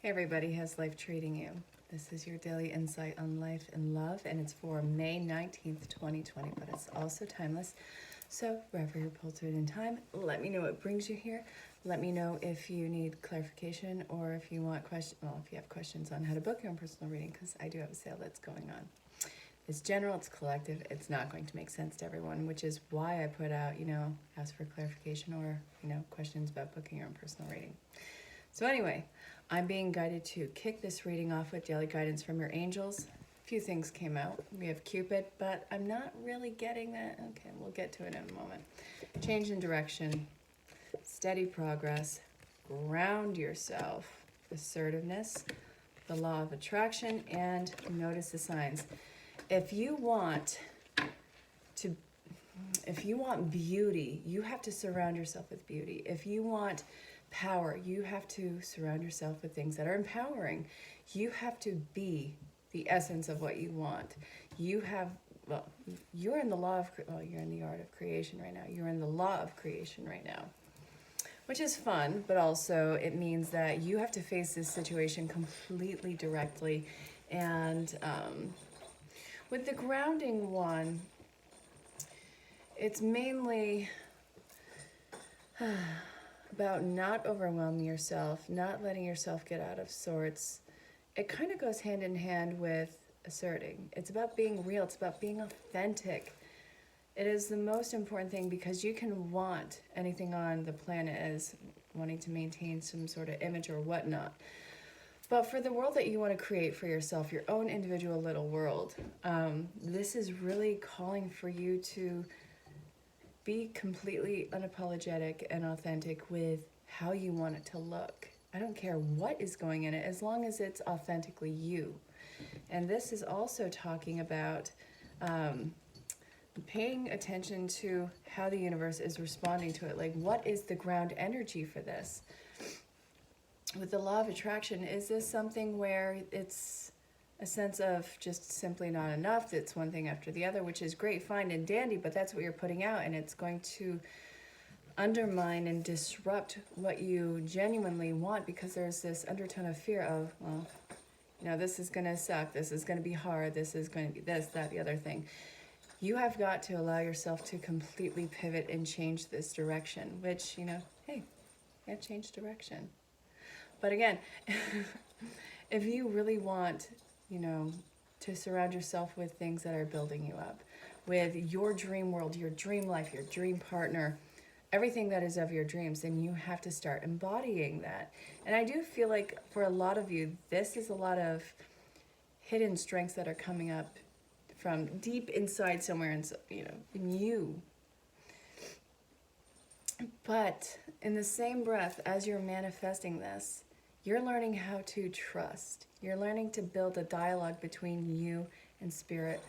Hey everybody, how's life treating you? This is your daily insight on life and love, and it's for May 19th, 2020, but it's also timeless. So wherever you're pulled to it in time, let me know what brings you here. Let me know if you need clarification or if you want if you have questions on how to book your own personal reading, because I do have a sale that's going on. It's general, it's collective, it's not going to make sense to everyone, which is why I put out, ask for clarification or, questions about booking your own personal reading. So anyway, I'm being guided to kick this reading off with daily guidance from your angels. A few things came out. We have Cupid, but I'm not really getting that. Okay, we'll get to it in a moment. Change in direction, steady progress, ground yourself, assertiveness, the law of attraction, and notice the signs. If you want beauty, you have to surround yourself with beauty. If you want power, you have to surround yourself with things that are empowering. You have to be the essence of what you want. You're in the you're in the art of creation right now. You're in the law of creation right now, which is fun, but also it means that you have to face this situation completely directly. And with the grounding one, it's mainly about not overwhelming yourself, not letting yourself get out of sorts. It kind of goes hand in hand with asserting. It's about being real. It's about being authentic. It is the most important thing, because you can want anything on the planet as wanting to maintain some sort of image or whatnot. But for the world that you want to create for yourself, your own individual little world, this is really calling for you to be completely unapologetic and authentic with how you want it to look. I don't care what is going in it, as long as it's authentically you. And this is also talking about paying attention to how the universe is responding to it. Like, what is the ground energy for this? With the law of attraction, is this something where it's a sense of just simply not enough? It's one thing after the other, which is great, fine, and dandy, but that's what you're putting out, and it's going to undermine and disrupt what you genuinely want, because there's this undertone of fear of, this is going to suck, this is going to be hard, this is going to be this, that, the other thing. You have got to allow yourself to completely pivot and change this direction, which, hey, yeah, change direction. But again, if you really want, to surround yourself with things that are building you up, with your dream world, your dream life, your dream partner, everything that is of your dreams, then you have to start embodying that. And I do feel like for a lot of you, this is a lot of hidden strengths that are coming up from deep inside somewhere in you. But in the same breath, as you're manifesting this, you're learning how to trust. You're learning to build a dialogue between you and spirit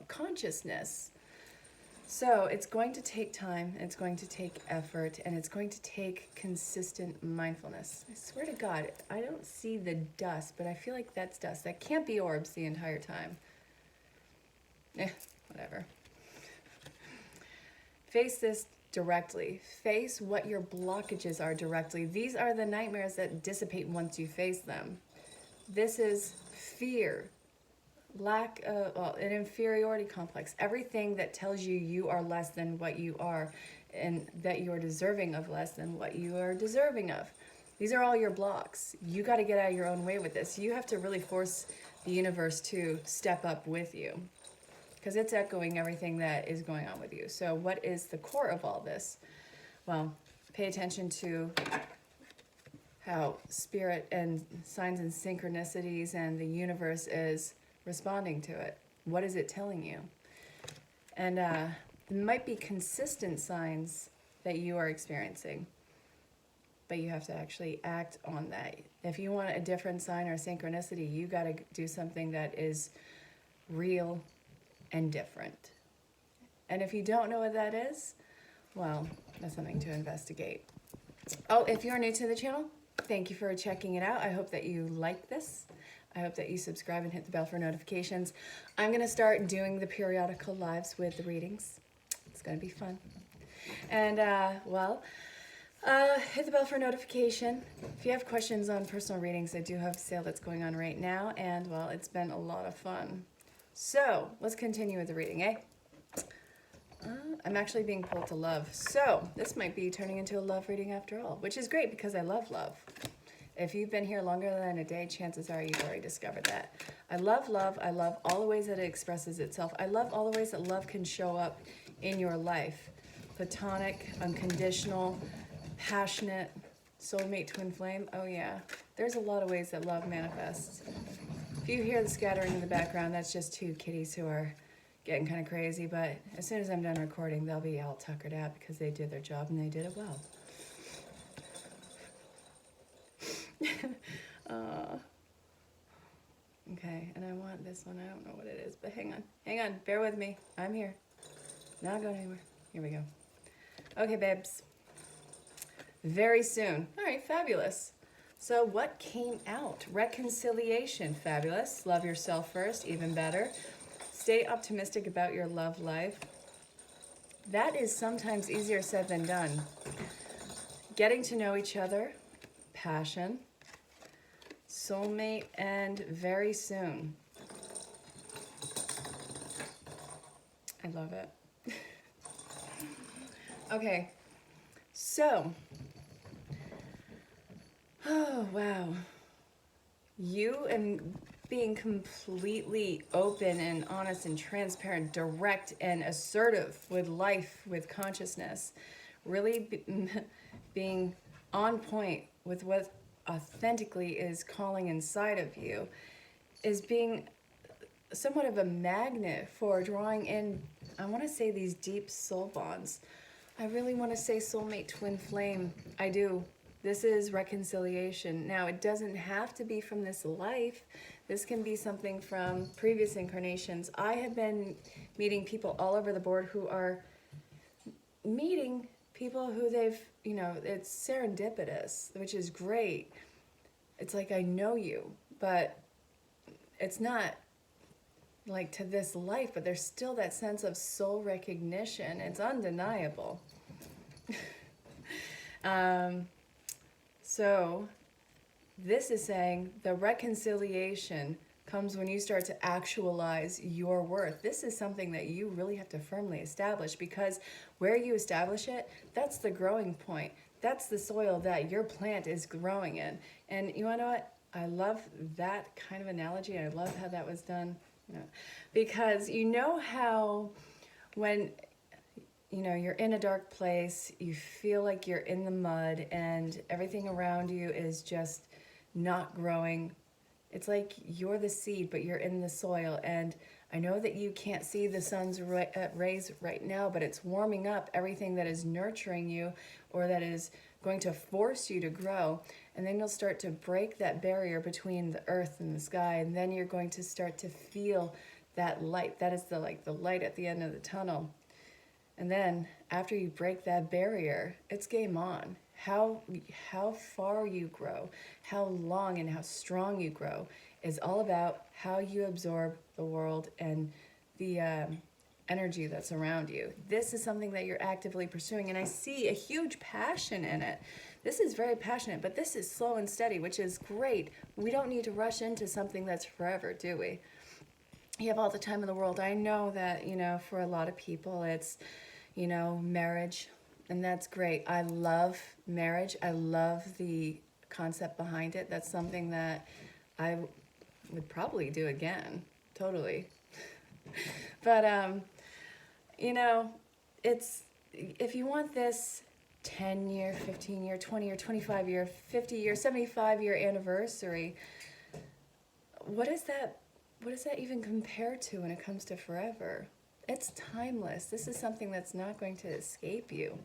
consciousness. So it's going to take time, it's going to take effort, and it's going to take consistent mindfulness. I swear to God, I don't see the dust, but I feel like that's dust. That can't be orbs the entire time. Whatever. Face this directly. Face what your blockages are directly. These are the nightmares that dissipate once you face them. This is fear, lack of, an inferiority complex. Everything that tells you you are less than what you are, and that you are deserving of less than what you are deserving of. These are all your blocks. You got to get out of your own way with this. You have to really force the universe to step up with you, because it's echoing everything that is going on with you. So what is the core of all this? Well, pay attention to how spirit and signs and synchronicities and the universe is responding to it. What is it telling you? And it might be consistent signs that you are experiencing, but you have to actually act on that. If you want a different sign or synchronicity, you got to do something that is real and different. And if you don't know what that is, well, that's something to investigate. Oh, if you're new to the channel, thank you for checking it out. I hope that you like this. I hope that you subscribe and hit the bell for notifications. I'm going to start doing the periodical lives with the readings. It's going to be fun. And, Hit the bell for notification. If you have questions on personal readings, I do have a sale that's going on right now, and well, it's been a lot of fun. So let's continue with the reading, eh? I'm actually being pulled to love. So this might be turning into a love reading after all, which is great because I love love. If you've been here longer than a day, chances are you've already discovered that. I love love. I love all the ways that it expresses itself. I love all the ways that love can show up in your life. Platonic, unconditional, passionate, soulmate, twin flame. Oh yeah, there's a lot of ways that love manifests. If you hear the scattering in the background, that's just two kitties who are getting kind of crazy, but as soon as I'm done recording, they'll be all tuckered out because they did their job and they did it well. Okay, and I want this one. I don't know what it is, but hang on, bear with me. I'm here. Not going anywhere. Here we go. Okay, babes. Very soon. All right, fabulous. So what came out? Reconciliation. Fabulous. Love yourself first, even better. Stay optimistic about your love life. That is sometimes easier said than done. Getting to know each other. Passion. Soulmate, and very soon. I love it. Okay, so, oh wow, you and being completely open and honest and transparent, direct and assertive with life, with consciousness, really being on point with what authentically is calling inside of you, is being somewhat of a magnet for drawing in, I want to say, these deep soul bonds. I really want to say soulmate, twin flame. I do. This is reconciliation. Now, it doesn't have to be from this life. This can be something from previous incarnations. I have been meeting people all over the board who are meeting people who they've, you know, it's serendipitous, which is great. It's like I know you, but it's not like to this life, but there's still that sense of soul recognition. It's undeniable. So this is saying the reconciliation comes when you start to actualize your worth. This is something that you really have to firmly establish, because where you establish it, that's the growing point. That's the soil that your plant is growing in. And you wanna know what? I love that kind of analogy. I love how that was done. You know, because you know how when you're in a dark place, you feel like you're in the mud and everything around you is just not growing. It's like you're the seed, but you're in the soil. And I know that you can't see the sun's rays right now, but it's warming up everything that is nurturing you or that is going to force you to grow. And then you'll start to break that barrier between the earth and the sky. And then you're going to start to feel that light. That is the light at the end of the tunnel. And then after you break that barrier, it's game on. How far you grow, how long and how strong you grow is all about how you absorb the world and the energy that's around you. This is something that you're actively pursuing, and I see a huge passion in it. This is very passionate, but this is slow and steady, which is great. We don't need to rush into something that's forever, do we? You have all the time in the world. I know that, for a lot of people, it's, marriage, and that's great. I love marriage. I love the concept behind it. That's something that I would probably do again, totally. But, it's, if you want this 10-year, 15-year, 20-year, 25-year, 50-year, 75-year anniversary, what does that even compare to when it comes to forever? It's timeless. This is something that's not going to escape you.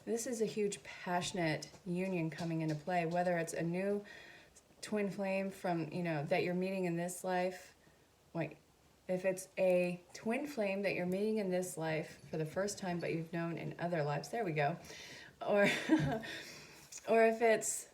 This is a huge passionate union coming into play, whether it's a new twin flame from, that you're meeting in this life. If it's a twin flame that you're meeting in this life for the first time, but you've known in other lives, there we go. Or, or if it's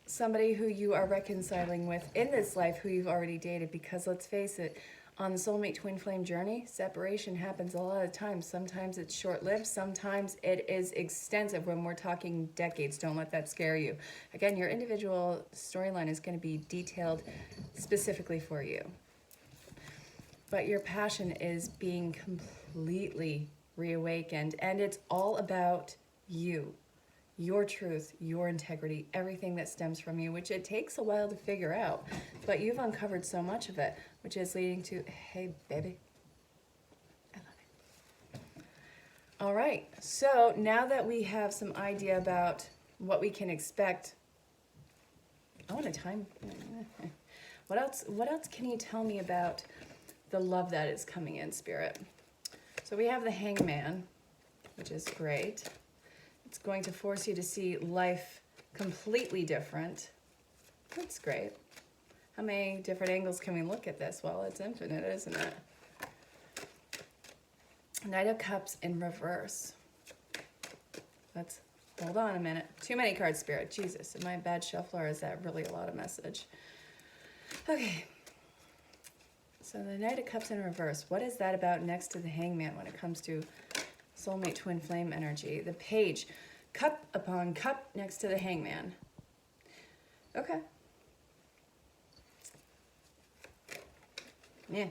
somebody who you are reconciling with in this life who you've already dated, because let's face it, On the soulmate twin flame journey, separation happens a lot of times. Sometimes it's short-lived, sometimes it is extensive when we're talking decades. Don't let that scare you. Again, your individual storyline is going to be detailed specifically for you. But your passion is being completely reawakened, and it's all about you, your truth, your integrity, everything that stems from you, which it takes a while to figure out, but you've uncovered so much of it, which is leading to, hey, baby, I love it. All right, so now that we have some idea about what we can expect, I want to time. What else can you tell me about the love that is coming in, Spirit? So we have the Hangman, which is great. It's going to force you to see life completely different. That's great. How many different angles can we look at this? Well, it's infinite, isn't it? Knight of Cups in reverse. Let's hold on a minute. Too many cards, Spirit. Jesus, am I a bad shuffler or is that really a lot of message? Okay. So the Knight of Cups in reverse. What is that about next to the Hangman when it comes to soulmate twin flame energy? The Page. Cup upon cup next to the Hangman. Okay. Yeah.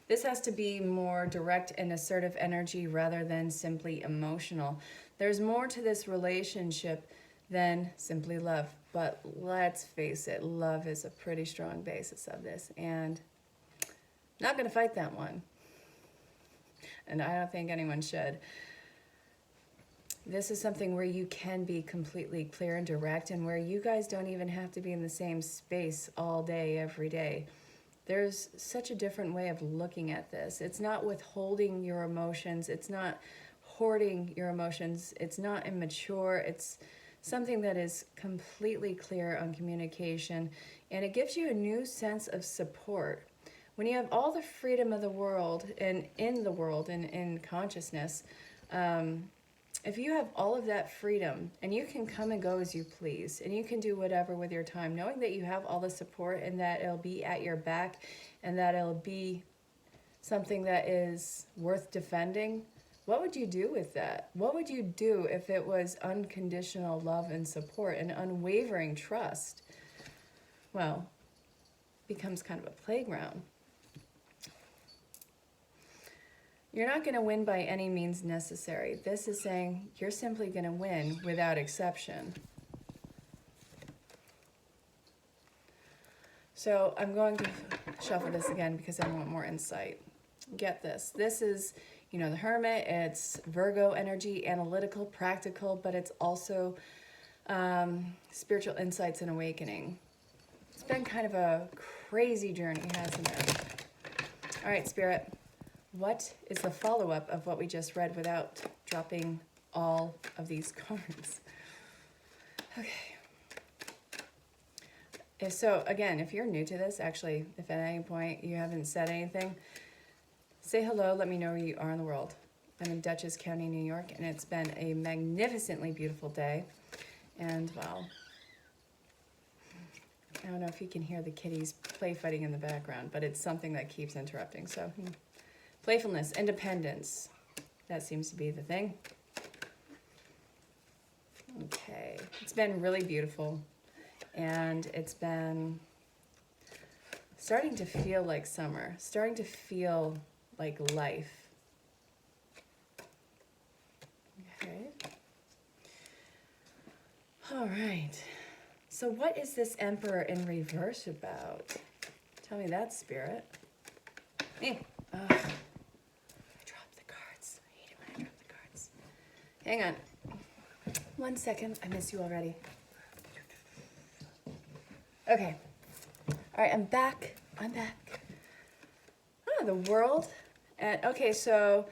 This has to be more direct and assertive energy rather than simply emotional. There's more to this relationship than simply love. But let's face it, love is a pretty strong basis of this. And not going to fight that one. And I don't think anyone should. This is something where you can be completely clear and direct, and where you guys don't even have to be in the same space all day, every day. There's such a different way of looking at this. It's not withholding your emotions. It's not hoarding your emotions. It's not immature. It's something that is completely clear on communication, and it gives you a new sense of support. When you have all the freedom of the world and in the world and in consciousness, if you have all of that freedom and you can come and go as you please and you can do whatever with your time, knowing that you have all the support and that it'll be at your back and that it'll be something that is worth defending, what would you do with that? What would you do if it was unconditional love and support and unwavering trust? Well, it becomes kind of a playground. You're not going to win by any means necessary. This is saying you're simply going to win without exception. So I'm going to shuffle this again because I want more insight. Get this. This is, you know, the Hermit. It's Virgo energy, analytical, practical, but it's also spiritual insights and awakening. It's been kind of a crazy journey, hasn't it? All right, Spirit. What is the follow-up of what we just read without dropping all of these cards? Okay. So, again, if you're new to this, actually, if at any point you haven't said anything, say hello, let me know where you are in the world. I'm in Dutchess County, New York, and it's been a magnificently beautiful day. And, well, I don't know if you can hear the kitties play fighting in the background, but it's something that keeps interrupting, so... Playfulness, independence, that seems to be the thing. Okay, it's been really beautiful, and it's been starting to feel like summer, starting to feel like life. Okay. All right, so what is this Emperor in reverse about? Tell me that, Spirit. Hang on. 1 second. I miss you already. Okay. All right, I'm back. I'm back. Oh, the world. And okay, so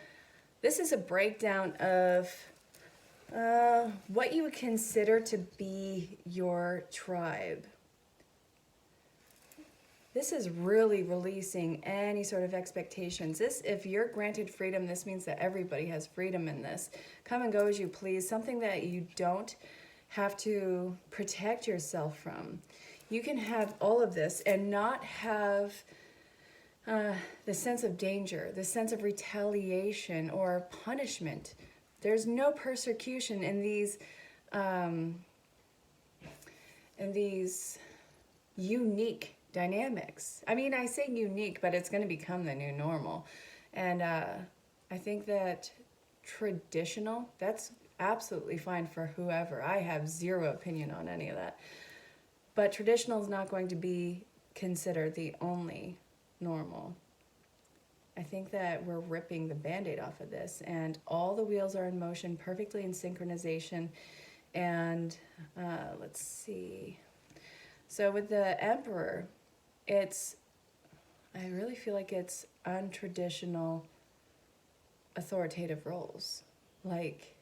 this is a breakdown of what you would consider to be your tribe. This is really releasing any sort of expectations. This, if you're granted freedom, this means that everybody has freedom in this. Come and go as you please, something that you don't have to protect yourself from. You can have all of this and not have the sense of danger, the sense of retaliation or punishment. There's no persecution in these unique dynamics. I mean, I say unique, but it's going to become the new normal. And I think that traditional, that's absolutely fine for whoever. I have zero opinion on any of that. But traditional is not going to be considered the only normal. I think that we're ripping the Band-Aid off of this, and all the wheels are in motion perfectly in synchronization. And let's see. So with the Emperor, I really feel like it's untraditional authoritative roles. Like,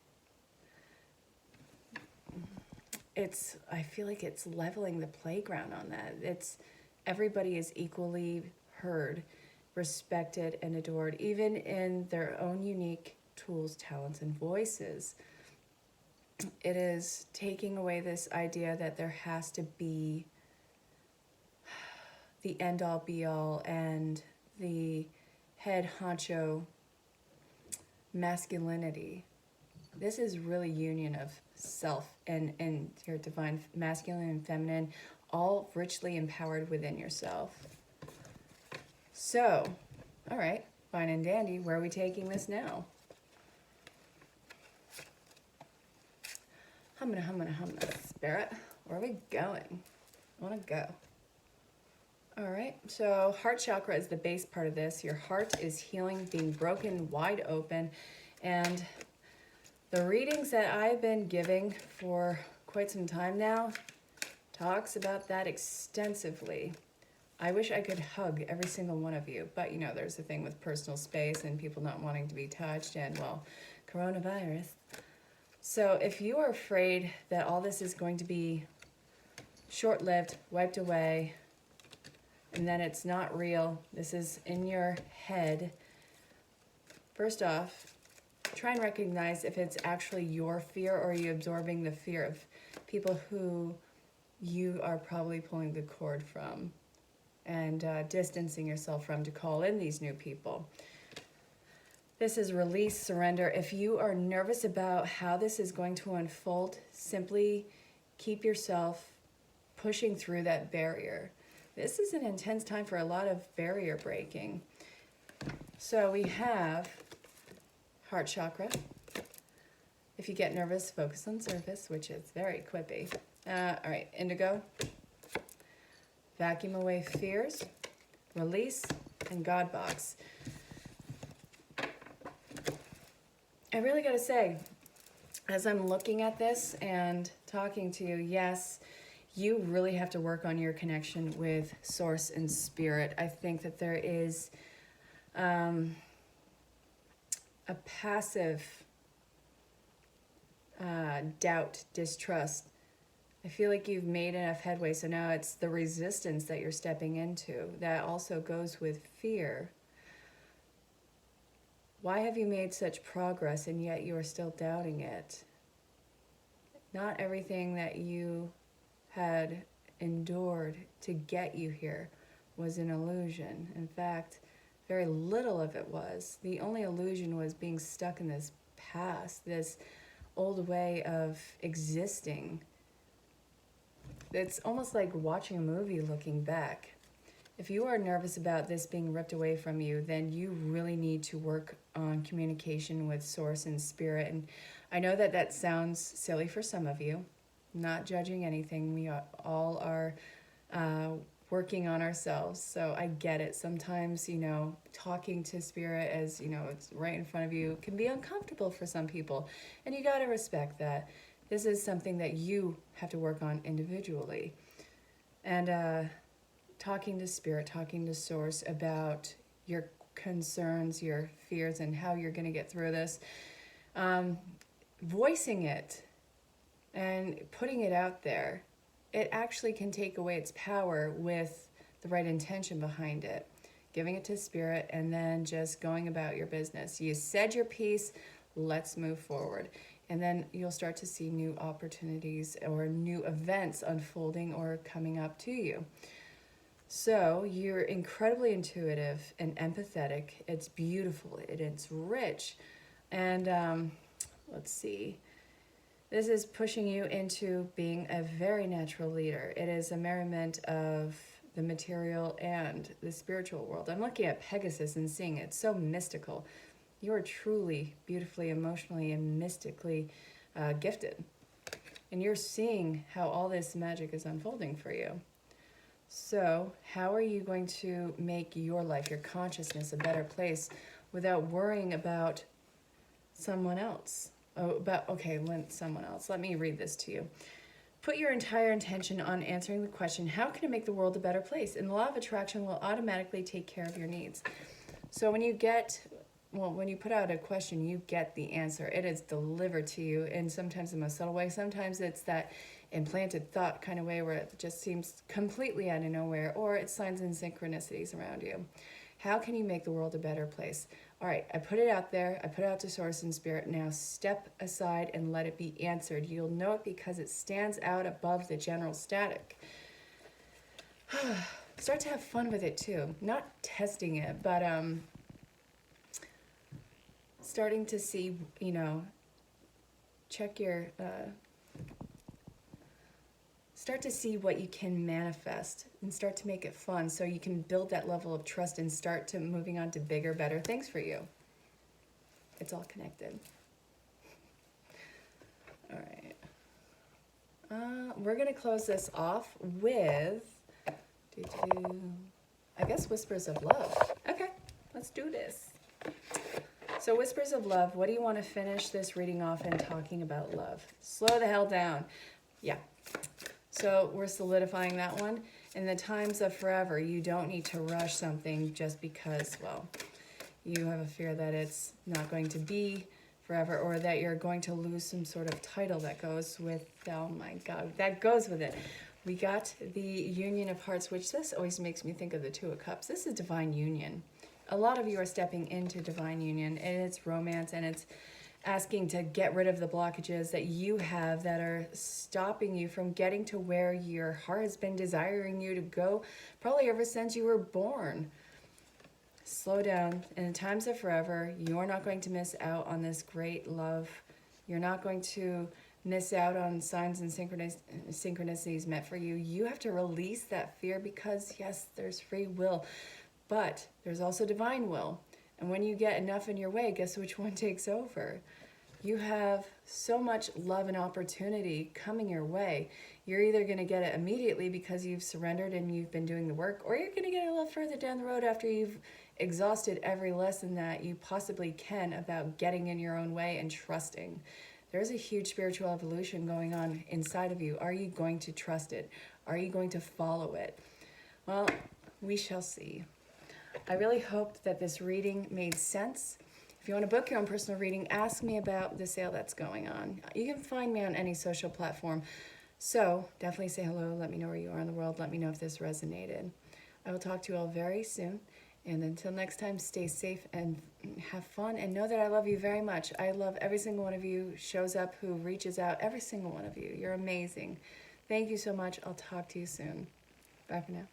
I feel like it's leveling the playground on that. Everybody is equally heard, respected, and adored, even in their own unique tools, talents, and voices. It is taking away this idea that there has to be the end-all be-all and the head honcho masculinity. This is really union of self and your divine masculine and feminine, all richly empowered within yourself. So, all right, fine and dandy, where are we taking this now? Humana, spirit, where are we going? I want to go. All right, so heart chakra is the base part of this. Your heart is healing, being broken wide open. And the readings that I've been giving for quite some time now talks about that extensively. I wish I could hug every single one of you, but there's the thing with personal space and people not wanting to be touched and, well, coronavirus. So if you are afraid that all this is going to be short-lived, wiped away, and then it's not real, this is in your head, first off, try and recognize if it's actually your fear or are you absorbing the fear of people who you are probably pulling the cord from and distancing yourself from to call in these new people. This is release, surrender. If you are nervous about how this is going to unfold, simply keep yourself pushing through that barrier. This is an intense time for a lot of barrier breaking. So we have heart chakra. If you get nervous, focus on surface, which is very quippy. All right, indigo. Vacuum away fears, release, and God box. I really gotta say, as I'm looking at this and talking to you, yes, you really have to work on your connection with source and spirit. I think that there is a passive doubt, distrust. I feel like you've made enough headway, so now it's the resistance that you're stepping into. That also goes with fear. Why have you made such progress and yet you are still doubting it? Not everything that you had endured to get you here was an illusion. In fact, very little of it was. The only illusion was being stuck in this past, this old way of existing. It's almost like watching a movie looking back. If you are nervous about this being ripped away from you, then you really need to work on communication with source and spirit. And I know that that sounds silly for some of you. I'm not judging anything. We all are working on ourselves. So I get it. Sometimes, talking to spirit as, it's right in front of you can be uncomfortable for some people. And you got to respect that. This is something that you have to work on individually. And talking to spirit, talking to source about your concerns, your fears, and how you're going to get through this. Voicing it and putting it out there, it actually can take away its power with the right intention behind it. Giving it to spirit and then just going about your business. You said your piece, let's move forward. And then you'll start to see new opportunities or new events unfolding or coming up to you. So you're incredibly intuitive and empathetic. It's beautiful and it's rich. And let's see. This is pushing you into being a very natural leader. It is a merriment of the material and the spiritual world. I'm looking at Pegasus and seeing it so mystical. You are truly, beautifully, emotionally, and mystically gifted. And you're seeing how all this magic is unfolding for you. So, how are you going to make your life, your consciousness, a better place without worrying about someone else? Someone else. Let me read this to you. Put your entire intention on answering the question, how can I make the world a better place? And the law of attraction will automatically take care of your needs. So when you put out a question, you get the answer. It is delivered to you in sometimes the most subtle way. Sometimes it's that implanted thought kind of way where it just seems completely out of nowhere, or it's signs and synchronicities around you. How can you make the world a better place? All right, I put it out there. I put it out to source and spirit. Now step aside and let it be answered. You'll know it because it stands out above the general static. Start to have fun with it too. Not testing it, but starting to see, check your... Start to see what you can manifest and start to make it fun so you can build that level of trust and start to moving on to bigger, better things for you. It's all connected. All right. We're going to close this off with, I guess, Whispers of Love. Okay, let's do this. So Whispers of Love, what do you want to finish this reading off and talking about love? Slow the hell down. Yeah. So we're solidifying that one. In the times of forever, you don't need to rush something just because, well, you have a fear that it's not going to be forever or that you're going to lose some sort of title that goes with, oh my God, that goes with it. We got the Union of Hearts, which this always makes me think of the Two of Cups. This is divine union. A lot of you are stepping into divine union, and it's romance, and it's asking to get rid of the blockages that you have that are stopping you from getting to where your heart has been desiring you to go, probably ever since you were born. Slow down. In the times of forever, you're not going to miss out on this great love. You're not going to miss out on signs and synchronicities meant for you. You have to release that fear because, yes, there's free will, but there's also divine will. And when you get enough in your way, guess which one takes over? You have so much love and opportunity coming your way. You're either going to get it immediately because you've surrendered and you've been doing the work, or you're going to get it a little further down the road after you've exhausted every lesson that you possibly can about getting in your own way and trusting. There's a huge spiritual evolution going on inside of you. Are you going to trust it? Are you going to follow it? Well, we shall see. I really hoped that this reading made sense. If you want to book your own personal reading, ask me about the sale that's going on. You can find me on any social platform. So definitely say hello. Let me know where you are in the world. Let me know if this resonated. I will talk to you all very soon. And until next time, stay safe and have fun. And know that I love you very much. I love every single one of you who shows up, who reaches out. Every single one of you. You're amazing. Thank you so much. I'll talk to you soon. Bye for now.